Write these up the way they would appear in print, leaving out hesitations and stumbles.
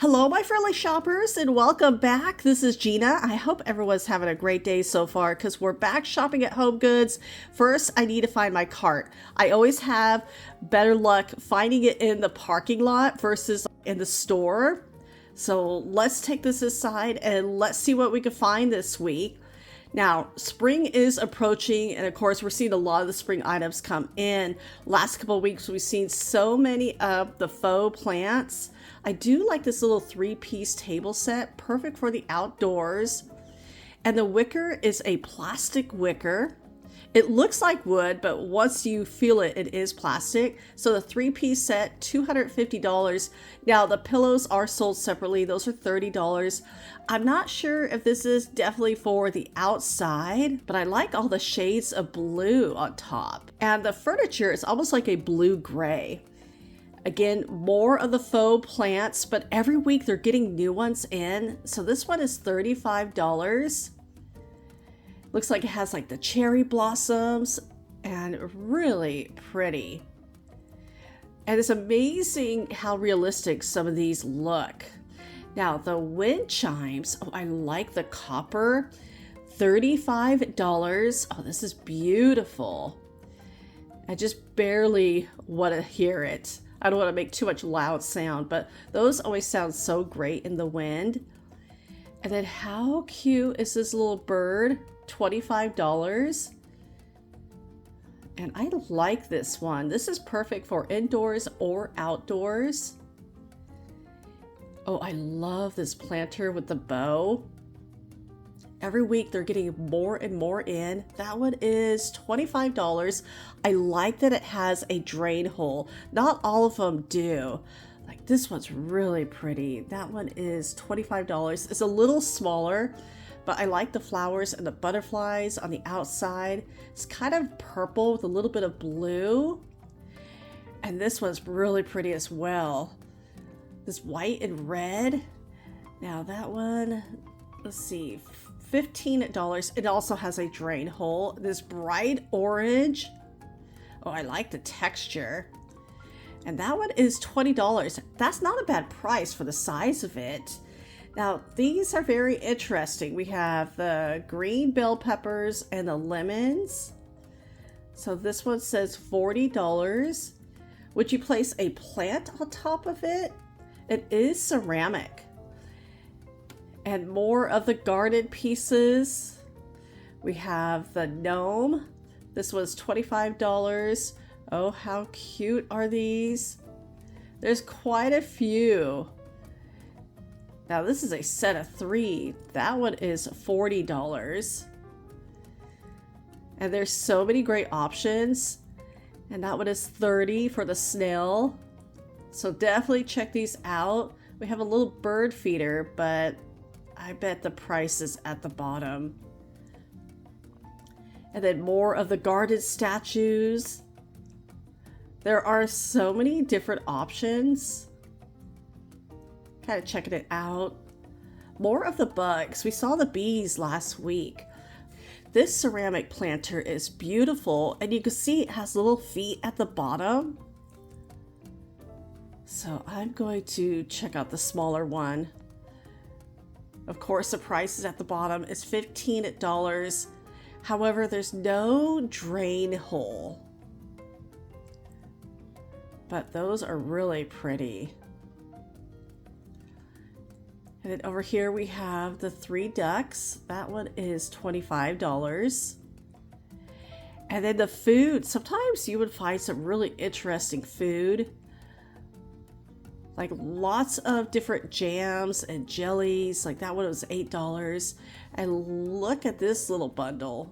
Hello, my friendly shoppers, and welcome back. This is Gina. I hope everyone's having a great day so far because we're back shopping at HomeGoods. First, I need to find my cart. I always have better luck finding it in the parking lot versus in the store. So let's take this aside and let's see what we can find this week. Now, spring is approaching, and of course, we're seeing a lot of the spring items come in. Last couple of weeks, we've seen so many of the faux plants. I do like this little 3-piece table set, perfect for the outdoors. And the wicker is a plastic wicker. It looks like wood, but once you feel it, it is plastic. So the 3-piece set, $250. Now the pillows are sold separately. Those are $30. I'm not sure if this is definitely for the outside, but I like all the shades of blue on top. And the furniture is almost like a blue-gray. Again, more of the faux plants, but every week they're getting new ones in. So this one is $35. Looks like it has like the cherry blossoms and really pretty. And it's amazing how realistic some of these look. Now the wind chimes, oh, I like the copper, $35. Oh, this is beautiful. I just barely want to hear it. I don't want to make too much loud sound, but those always sound so great in the wind. And then how cute is this little bird? $25. And I like this one. This is perfect for indoors or outdoors. Oh, I love this planter with the bow. Every week they're getting more and more in. That one is $25. I like that it has a drain hole. Not all of them do. Like this one's really pretty. That one is $25. It's a little smaller, but I like the flowers and the butterflies on the outside. It's kind of purple with a little bit of blue. And this one's really pretty as well. This white and red. Now that one, let's see, $15. It also has a drain hole. This bright orange. Oh, I like the texture. And that one is $20. That's not a bad price for the size of it. Now, these are very interesting. We have the green bell peppers and the lemons. So this one says $40. Would you place a plant on top of it? It is ceramic. And more of the garden pieces. We have the gnome. This was $25. Oh, how cute are these? There's quite a few. Now this is a set of 3. That one is $40. And there's so many great options. And that one is $30 for the snail. So definitely check these out. We have a little bird feeder, but I bet the price is at the bottom. And then more of the garden statues. There are so many different options. Kind of checking it out. More of the bugs. We saw the bees last week. This ceramic planter is beautiful, and you can see it has little feet at the bottom. So I'm going to check out the smaller one. Of course, the price is at the bottom. It's $15. However, there's no drain hole. But those are really pretty. And then over here we have the 3 ducks. That one is $25. And then the food. Sometimes you would find some really interesting food. Like lots of different jams and jellies. Like that one was $8. And look at this little bundle.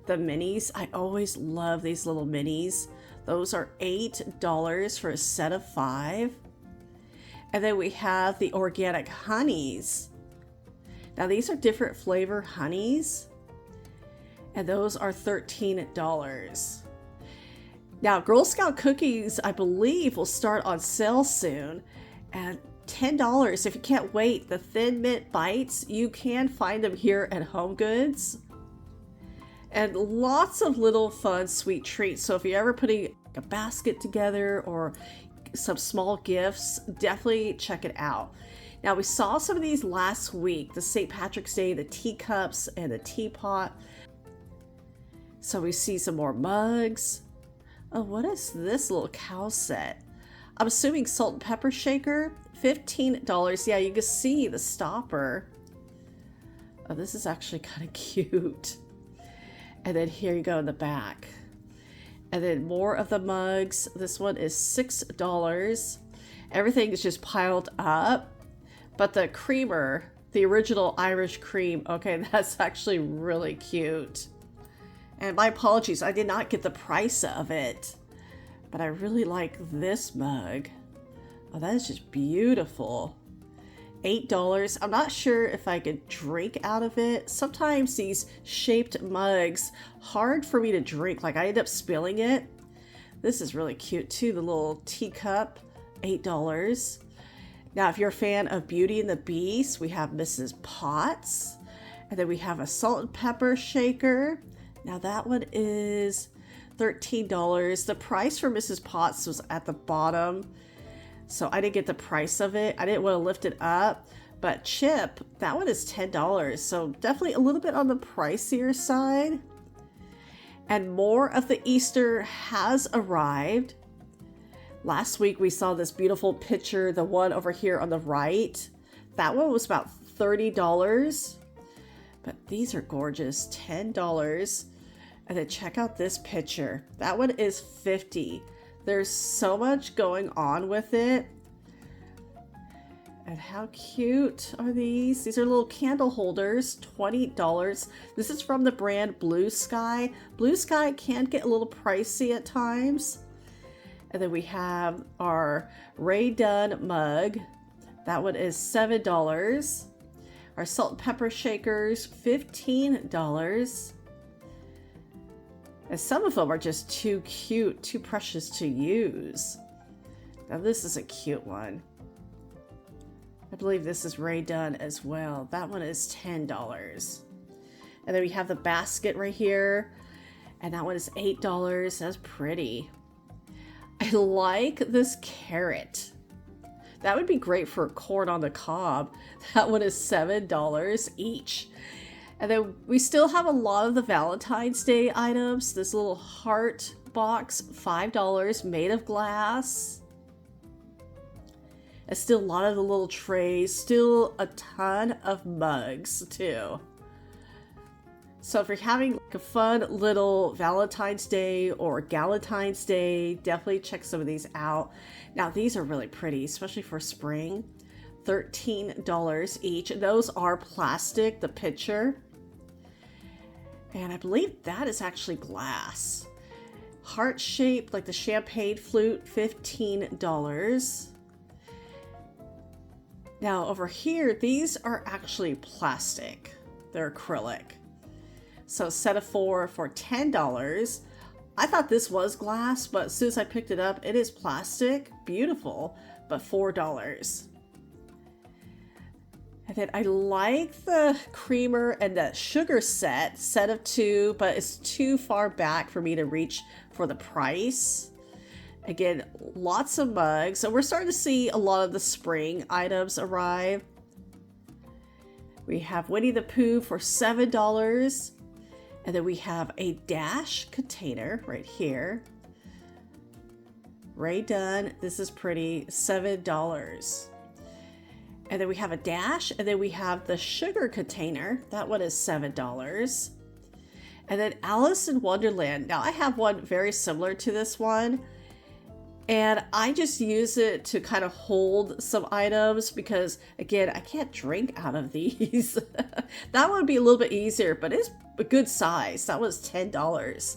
The minis. I always love these little minis. Those are $8 for a set of 5. And then we have the organic honeys. Now these are different flavor honeys. And those are $13. Now Girl Scout cookies, I believe, will start on sale soon. And $10 if you can't wait. The Thin Mint Bites, you can find them here at HomeGoods. And lots of little fun sweet treats. So if you're ever putting a basket together or like some small gifts, definitely check it out. Now, we saw some of these last week, the St. Patrick's Day, the teacups and the teapot. So we see some more mugs. Oh, what is this little cow set? I'm assuming salt and pepper shaker, $15. Yeah, you can see the stopper. Oh, this is actually kind of cute. And then here you go in the back. And then more of the mugs. This one is $6. Everything is just piled up. But the creamer, the original Irish cream, okay, that's actually really cute. And my apologies, I did not get the price of it. But I really like this mug. Oh, that is just beautiful. $8. I'm not sure if I could drink out of it. Sometimes these shaped mugs, hard for me to drink. Like I end up spilling it. This is really cute too. The little teacup, $8. Now, if you're a fan of Beauty and the Beast, we have Mrs. Potts. And then we have a salt and pepper shaker. Now that one is $13. The price for Mrs. Potts was at the bottom. So I didn't get the price of it. I didn't want to lift it up. But Chip, that one is $10. So definitely a little bit on the pricier side. And more of the Easter has arrived. Last week we saw this beautiful picture, the one over here on the right. That one was about $30. But these are gorgeous, $10. And then check out this picture. That one is $50. There's so much going on with it. And how cute are these? These are little candle holders, $20. This is from the brand Blue Sky. Blue Sky can get a little pricey at times. And then we have our Ray Dunn mug. That one is $7. Our salt and pepper shakers, $15. And some of them are just too cute, too precious to use. Now this is a cute one. I believe this is Ray Dunn as well. That one is $10. And then we have the basket right here. And that one is $8. That's pretty. I like this carrot. That would be great for corn on the cob. That one is $7 each. And then we still have a lot of the Valentine's Day items. This little heart box, $5, made of glass. And still a lot of the little trays. Still a ton of mugs too. So if you're having like a fun little Valentine's Day or Galentine's Day, definitely check some of these out. Now these are really pretty, especially for spring. $13 each. Those are plastic, the pitcher. And I believe that is actually glass. Heart shaped, like the champagne flute, $15. Now over here, these are actually plastic. They're acrylic. So set of four for $10. I thought this was glass, but as soon as I picked it up, it is plastic. Beautiful, but $4. And then I like the creamer and the sugar set of two, but it's too far back for me to reach for the price. Again, lots of mugs. So we're starting to see a lot of the spring items arrive. We have Winnie the Pooh for $7. And then we have a Dash container right here. Ray Dunn, this is pretty, $7. And then we have a Dash, and then we have the sugar container. That one is $7. And then Alice in Wonderland. Now I have one very similar to this one. And I just use it to kind of hold some items because, again, I can't drink out of these. That would be a little bit easier, but it's a good size. That was $10.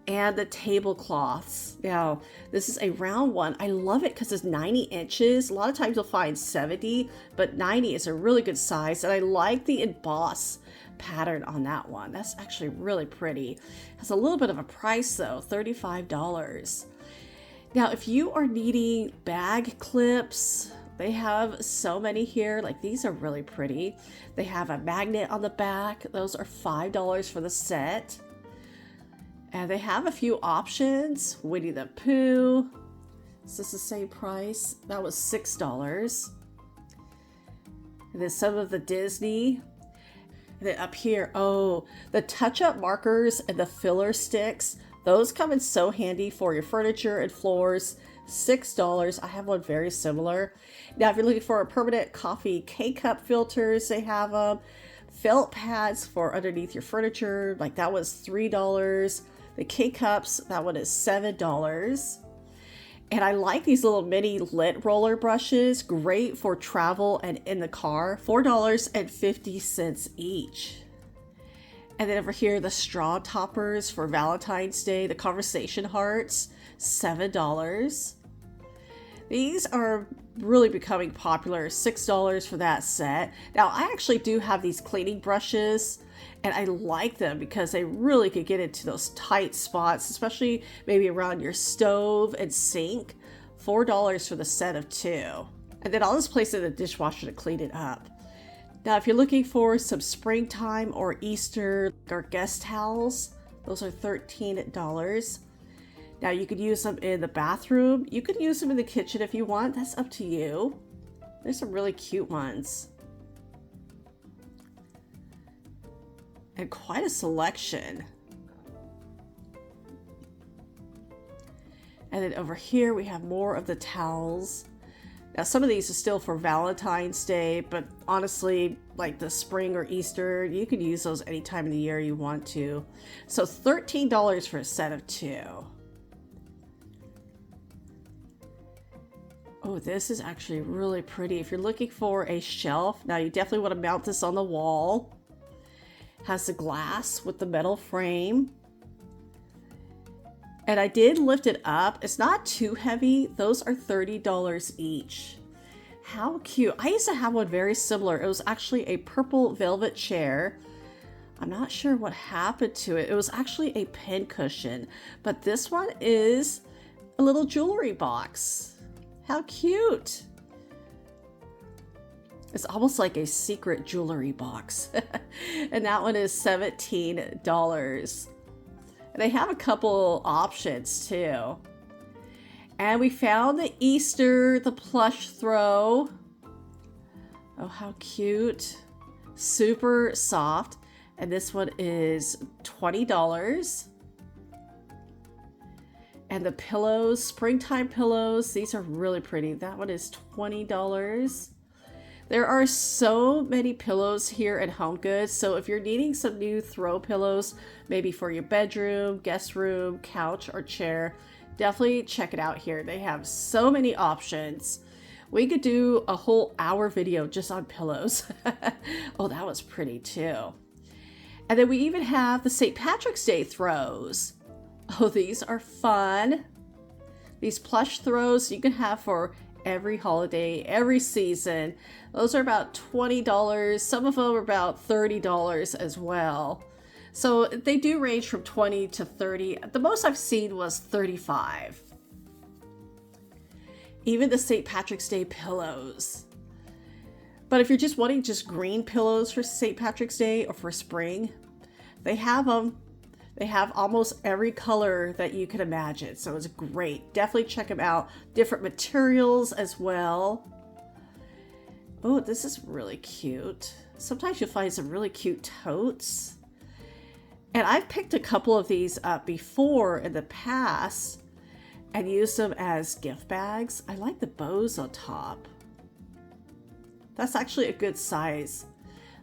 And the tablecloths. Now, this is a round one. I love it because it's 90 inches. A lot of times you'll find 70, but 90 is a really good size. And I like the emboss pattern on that one. That's actually really pretty. Has a little bit of a price though, $35. Now, if you are needing bag clips, they have so many here. Like these are really pretty. They have a magnet on the back. Those are $5 for the set. And they have a few options. Winnie the Pooh. Is this the same price? That was $6. And then some of the Disney. And then up here, oh, the touch-up markers and the filler sticks. Those come in so handy for your furniture and floors. $6. I have one very similar. Now, if you're looking for a permanent coffee K-cup filters, they have them. Felt pads for underneath your furniture, like that was $3. The K-cups, that one is $7. And I like these little mini lint roller brushes. Great for travel and in the car. $4.50 each. And then over here, the straw toppers for Valentine's Day, the conversation hearts, $7. These are really becoming popular, $6 for that set. Now, I actually do have these cleaning brushes, and I like them because they really could get into those tight spots, especially maybe around your stove and sink. $4 for the set of 2. And then I'll just place it in the dishwasher to clean it up. Now, if you're looking for some springtime or Easter or guest towels, those are $13. Now, you could use them in the bathroom. You could use them in the kitchen if you want. That's up to you. There's some really cute ones. And quite a selection. And then over here, we have more of the towels. Now, some of these are still for Valentine's Day, but honestly, like the spring or Easter, you can use those any time of the year you want to. So $13 for a set of 2. Oh, this is actually really pretty. If you're looking for a shelf, now you definitely want to mount this on the wall. Has the glass with the metal frame. And I did lift it up. It's not too heavy. Those are $30 each. How cute. I used to have one very similar. It was actually a purple velvet chair. I'm not sure what happened to it. It was actually a pin cushion, but this one is a little jewelry box. How cute. It's almost like a secret jewelry box. And that one is $17. And they have a couple options too. And we found the Easter, the plush throw. Oh, how cute. Super soft. And this one is $20. And the pillows, springtime pillows, these are really pretty. That one is $20. There are so many pillows here at HomeGoods, so if you're needing some new throw pillows, maybe for your bedroom, guest room, couch, or chair, definitely check it out here. They have so many options. We could do a whole hour video just on pillows. Oh, that was pretty too. And then we even have the St. Patrick's Day throws. Oh, these are fun. These plush throws you can have for every holiday, every season. Those are about $20. Some of them are about $30 as well. So they do range from $20 to $30. The most I've seen was $35. Even the St. Patrick's Day pillows. But if you're just wanting just green pillows for St. Patrick's Day or for spring, they have them. They have almost every color that you can imagine, so it's great. Definitely check them out. Different materials as well. Oh, this is really cute. Sometimes you'll find some really cute totes. And I've picked a couple of these up before in the past and used them as gift bags. I like the bows on top. That's actually a good size.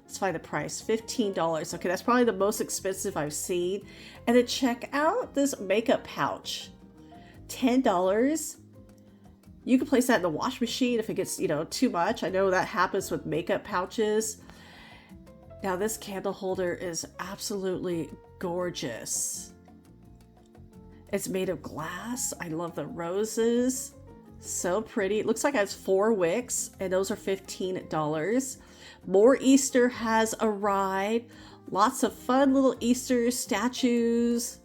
Let's find the price, $15. Okay, that's probably the most expensive I've seen. And then check out this makeup pouch, $10. You can place that in the wash machine if it gets, too much. I know that happens with makeup pouches. Now this candle holder is absolutely gorgeous. It's made of glass. I love the roses. So pretty. It looks like it has 4 wicks, and those are $15. More Easter has arrived. Lots of fun little Easter statues.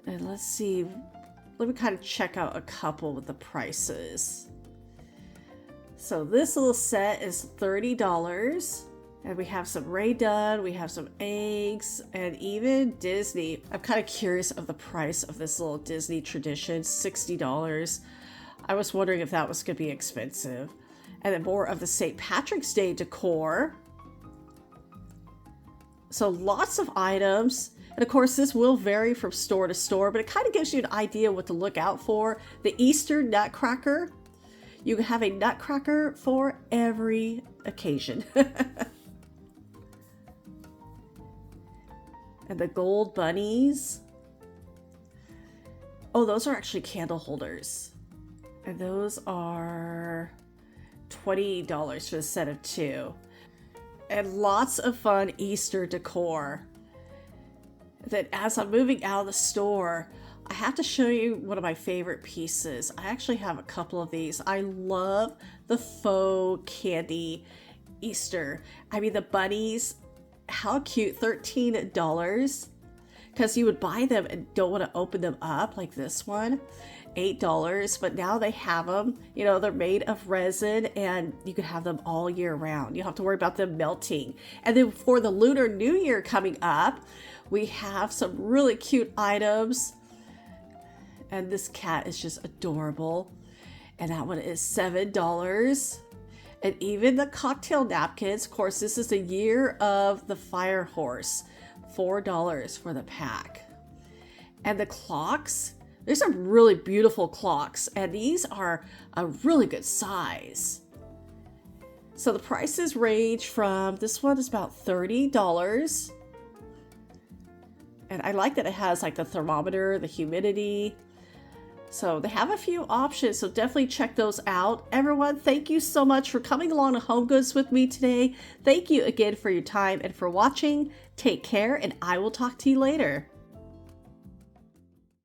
And let's see. Let me kind of check out a couple with the prices. So this little set is $30. And we have some Ray Dunn, we have some eggs, and even Disney. I'm kind of curious of the price of this little Disney tradition, $60. I was wondering if that was going to be expensive. And then more of the St. Patrick's Day decor. So lots of items. And of course, this will vary from store to store, but it kind of gives you an idea what to look out for. The Easter nutcracker. You have a nutcracker for every occasion. And the gold bunnies. Oh, those are actually candle holders. And those are $20 for the set of 2. And lots of fun Easter decor. Then as I'm moving out of the store, I have to show you one of my favorite pieces. I actually have a couple of these. I love the faux candy Easter. I mean, the bunnies, how cute, $13. Because you would buy them and don't want to open them up, like this one, $8. But now they have them, you know, they're made of resin and you can have them all year round. You don't have to worry about them melting. And then for the Lunar New Year coming up, we have some really cute items. And this cat is just adorable. And that one is $7. And even the cocktail napkins, of course, this is the year of the fire horse, $4 for the pack. And the clocks, there's some really beautiful clocks, and these are a really good size. So the prices range from, this one is about $30. And I like that it has like the thermometer, the humidity. So they have a few options, so definitely check those out. Everyone, thank you so much for coming along to HomeGoods with me today. Thank you again for your time and for watching. Take care, and I will talk to you later.